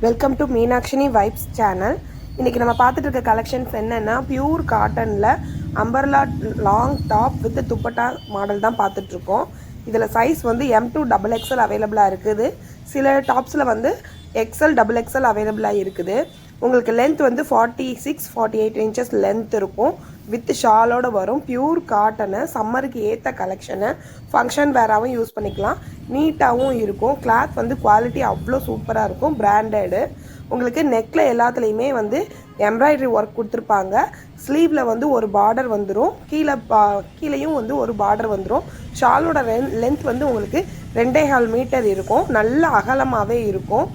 Welcome to Meenakshini vibes channel. இன்றைக்கி நம்ம பார்த்துட்டு இருக்க கலெக்ஷன்ஸ் என்னென்னா பியூர் காட்டனில் umbrella long top with dupatta model தான் பார்த்துட்ருக்கோம். இதில் சைஸ் வந்து M2XXL அவைலபிளாக இருக்குது. சில டாப்ஸில் வந்து XL அவைலபிளாக இருக்குது. உங்களுக்கு லென்த் வந்து 46-48 இன்ச்சஸ் லென்த் இருக்கும். வித் ஷாலோடு வரும். பியூர் காட்டனு, சம்மருக்கு ஏற்ற கலெக்ஷனு, ஃபங்க்ஷன் வேறாகவும் யூஸ் பண்ணிக்கலாம். நீட்டாகவும் இருக்கும். கிளாத் வந்து குவாலிட்டி அவ்வளோ சூப்பராக இருக்கும். பிராண்டடு. உங்களுக்கு நெக்கில் எல்லாத்துலேயுமே வந்து எம்ப்ராய்டரி ஒர்க் கொடுத்துருப்பாங்க. ஸ்லீவில் வந்து ஒரு பார்டர் வந்துடும். கீழேயும் வந்து ஒரு பார்டர் வந்துடும். ஷாலோட லென்த் வந்து உங்களுக்கு 2.25 மீட்டர் இருக்கும். நல்ல அகலமாகவே இருக்கும்.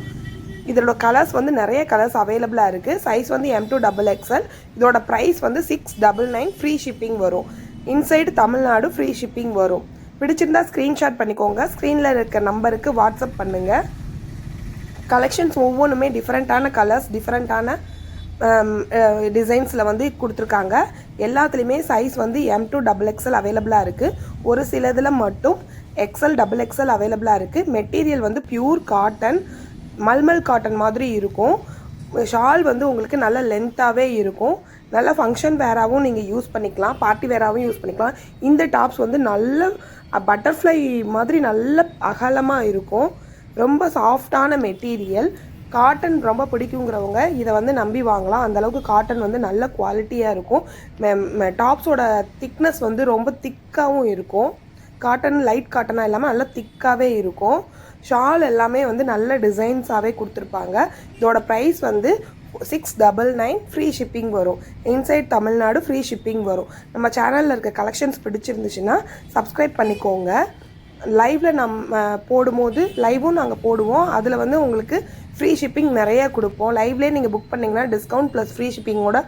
இதோட கலர்ஸ் வந்து நிறைய கலர்ஸ் அவைலபிளாக இருக்குது. சைஸ் வந்து M2XXL. இதோட ப்ரைஸ் வந்து 699. ஃப்ரீ ஷிப்பிங் வரும். இன்சைடு தமிழ்நாடு ஃப்ரீ ஷிப்பிங் வரும். பிடிச்சிருந்தா ஸ்க்ரீன்ஷாட் பண்ணிக்கோங்க. ஸ்க்ரீனில் இருக்க நம்பருக்கு வாட்ஸ்அப் பண்ணுங்கள். கலெக்ஷன்ஸ் ஒவ்வொன்றுமே டிஃப்ரெண்ட்டான கலர்ஸ், டிஃப்ரெண்ட்டான டிசைன்ஸில் வந்து கொடுத்துருக்காங்க. எல்லாத்துலேயுமே சைஸ் வந்து M2XXL அவைலபிளாக இருக்குது. ஒரு சிலதில் மட்டும் XL அவைலபிளாக இருக்குது. மெட்டீரியல் வந்து பியூர் காட்டன், மல்மல் காட்டன் மாதிரி இருக்கும். ஷால் வந்து உங்களுக்கு நல்ல லென்த்தாகவே இருக்கும். நல்ல ஃபங்க்ஷன் வேராகவும் நீங்கள் யூஸ் பண்ணிக்கலாம், பார்ட்டி வேராகவும் யூஸ் பண்ணிக்கலாம். இந்த டாப்ஸ் வந்து நல்ல பட்டர்ஃப்ளை மாதிரி நல்ல அகலமாக இருக்கும். ரொம்ப சாஃப்டான மெட்டீரியல். காட்டன் ரொம்ப பிடிக்குங்கிறவங்க இதை வந்து நம்பி வாங்கலாம். அந்தளவுக்கு காட்டன் வந்து நல்ல குவாலிட்டியாக இருக்கும். டாப்ஸோட திக்னஸ் வந்து ரொம்ப திக்காகவும் இருக்கும். காட்டன் லைட் காட்டனாக இல்லாமல் நல்லா திக்காகவே இருக்கும். ஷால் எல்லாமே வந்து நல்ல டிசைன்ஸாகவே கொடுத்துருப்பாங்க. இதோட ப்ரைஸ் வந்து 699. ஃப்ரீ ஷிப்பிங் வரும். இன்சைட் தமிழ்நாடு ஃப்ரீ ஷிப்பிங் வரும். நம்ம சேனலில் இருக்க கலெக்ஷன்ஸ் பிடிச்சிருந்துச்சுன்னா சப்ஸ்கிரைப் பண்ணிக்கோங்க. லைவில் நம்ம போடும்போது லைவும் நாங்கள் போடுவோம். அதில் வந்து உங்களுக்கு ஃப்ரீ ஷிப்பிங் நிறைய கொடுப்போம். லைவ்லேயே நீங்கள் புக் பண்ணிங்கன்னா டிஸ்கவுண்ட் ப்ளஸ் ஃப்ரீ ஷிப்பிங்கோட